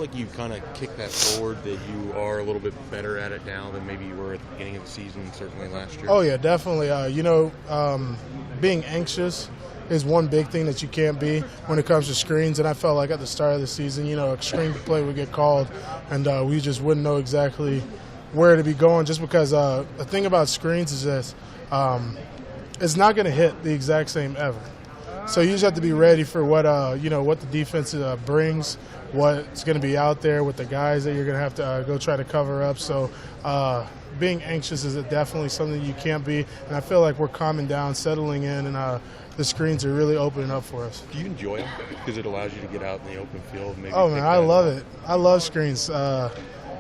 like you've kind of kicked that forward, that you are a little bit better at it now than maybe you were at the beginning of the season, certainly last year? Oh, yeah, definitely. Being anxious is one big thing that you can't be when it comes to screens. And I felt like at the start of the season, a screen play would get called, and we just wouldn't know exactly where to be going, just because the thing about screens is this, it's not going to hit the exact same ever. So you just have to be ready for what the defense brings, what's going to be out there with the guys that you're going to have to go try to cover up. So being anxious is definitely something you can't be, and I feel like we're calming down, settling in, and the screens are really opening up for us. Do you enjoy them because it allows you to get out in the open field? Maybe man, I love it. I love screens.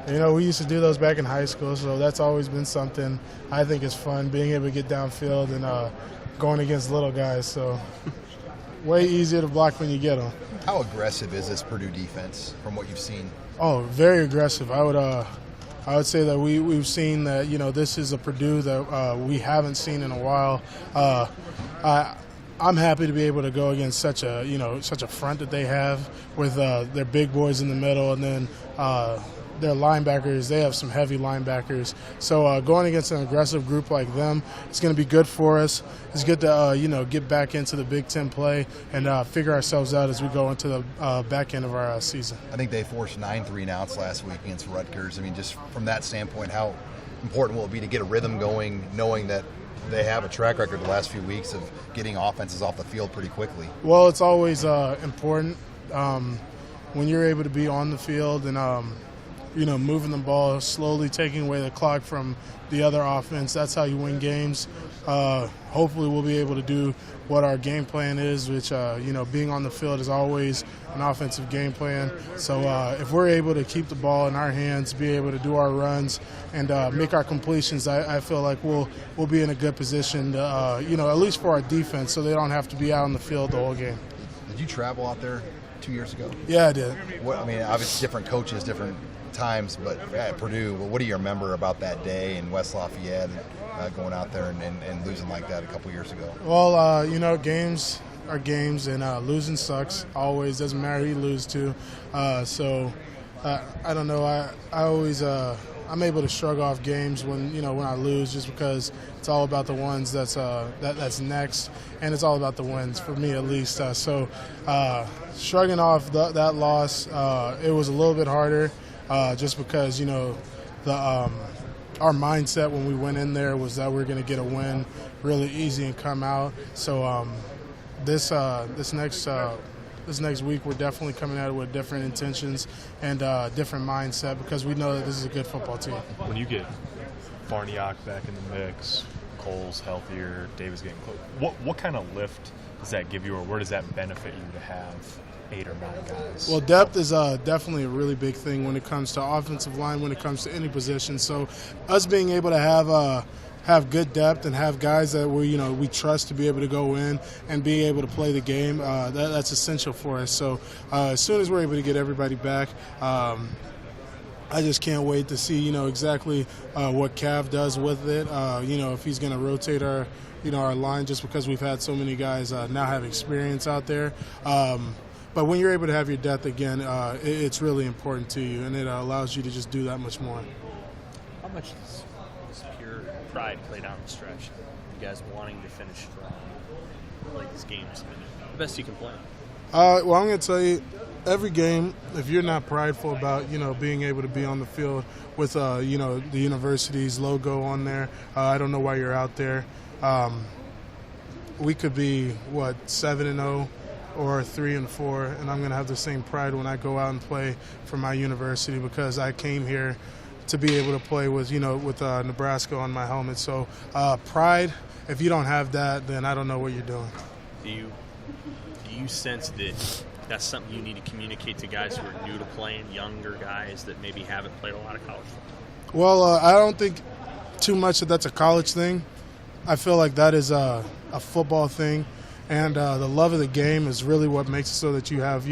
We used to do those back in high school, so that's always been something I think is fun, being able to get downfield and going against little guys. So way easier to block when you get them. How aggressive is this Purdue defense from what you've seen? Oh, very aggressive. I would say that we've seen that, this is a Purdue that we haven't seen in a while. I'm happy to be able to go against such a front that they have with their big boys in the middle, and then their linebackers. They have some heavy linebackers. So going against an aggressive group like them, it's going to be good for us. It's good to get back into the Big Ten play and figure ourselves out as we go into the back end of our season. I think they forced 9 3-and-outs last week against Rutgers. I mean, just from that standpoint, how important will it be to get a rhythm going, knowing that they have a track record the last few weeks of getting offenses off the field pretty quickly? Well, it's always important when you're able to be on the field and moving the ball, slowly taking away the clock from the other offense. That's how you win games. Hopefully we'll be able to do what our game plan is, which, being on the field is always an offensive game plan. So if we're able to keep the ball in our hands, be able to do our runs and make our completions, I feel like we'll be in a good position to, at least for our defense, so they don't have to be out on the field the whole game. Did you travel out there 2 years ago? Yeah, I did. Obviously different coaches, different times, but at Purdue, what do you remember about that day in West Lafayette, going out there and losing like that a couple years ago? Well, games are games, and losing sucks always. Doesn't matter who you lose to. I don't know. I always I'm able to shrug off games when I lose, just because it's all about the ones that's next, and it's all about the wins for me at least. Shrugging off that loss, it was a little bit harder. Just because, our mindset when we went in there was that we were going to get a win really easy and come out. So this next week we're definitely coming at it with different intentions and different mindset, because we know that this is a good football team. When you get Farniok back in the mix, Cole's healthier, Davis getting close, what kind of lift does that give you, or where does that benefit you to have 8 or 9 guys? Well, depth is definitely a really big thing when it comes to offensive line, when it comes to any position. So us being able to have good depth and have guys that we trust to be able to go in and be able to play the game, that's essential for us. So as soon as we're able to get everybody back, I just can't wait to see exactly what Cav does with it. If he's going to rotate our line, just because we've had so many guys now have experience out there. But when you're able to have your depth again, it's really important to you, and it allows you to just do that much more. How much does pure pride play down the stretch? You guys wanting to finish strong, like these games, the best you can play? Well, I'm going to tell you, every game, if you're not prideful about being able to be on the field with the university's logo on there, I don't know why you're out there. We could be 7-0. Or 3-4, and I'm going to have the same pride when I go out and play for my university, because I came here to be able to play with Nebraska on my helmet. So pride, if you don't have that, then I don't know what you're doing. Do you sense that that's something you need to communicate to guys who are new to playing, younger guys that maybe haven't played a lot of college football? Well, I don't think too much that's a college thing. I feel like that is a football thing. And the love of the game is really what makes it so that you have,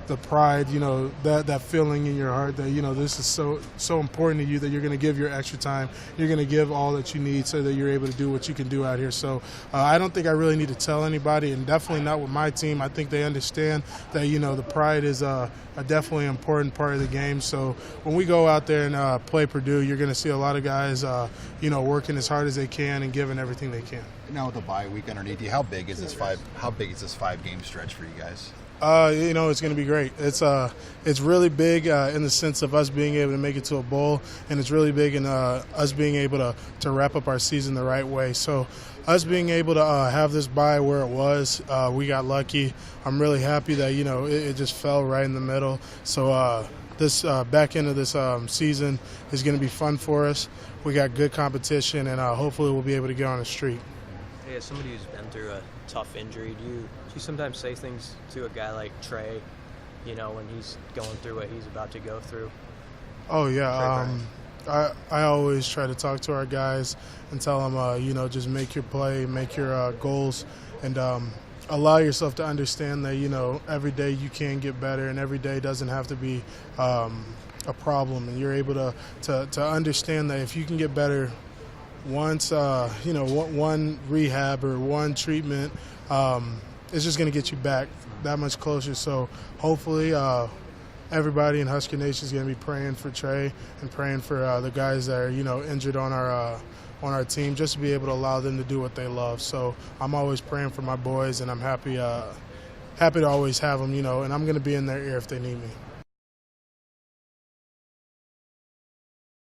the pride, you know, that feeling in your heart that, you know, this is so important to you that you're going to give your extra time. You're going to give all that you need so that you're able to do what you can do out here. So I don't think I really need to tell anybody, and definitely not with my team. I think they understand that, you know, the pride is a definitely important part of the game. So when we go out there and play Purdue, you're going to see a lot of guys, you know, working as hard as they can and giving everything they can. Now with the bye week underneath you, how big is this 5-game stretch for you guys? You know, it's going to be great. It's really big in the sense of us being able to make it to a bowl, and it's really big in us being able to wrap up our season the right way. So us being able to have this bye where it was, we got lucky. I'm really happy that, you know, it just fell right in the middle. So this back end of this season is going to be fun for us. We got good competition, and hopefully we'll be able to get on the street. Hey, as somebody who's been through a tough injury, do you sometimes say things to a guy like Trey, you know, when he's going through what he's about to go through? Oh, yeah. I always try to talk to our guys and tell them, you know, just make your play, make your goals, and allow yourself to understand that, you know, every day you can get better, and every day doesn't have to be a problem. And you're able to understand that if you can get better once, you know, one rehab or one treatment, it's just going to get you back that much closer. So hopefully everybody in Husker Nation is going to be praying for Trey and praying for the guys that are, you know, injured on our team, just to be able to allow them to do what they love. So I'm always praying for my boys, and I'm happy to always have them, you know, and I'm going to be in their ear if they need me.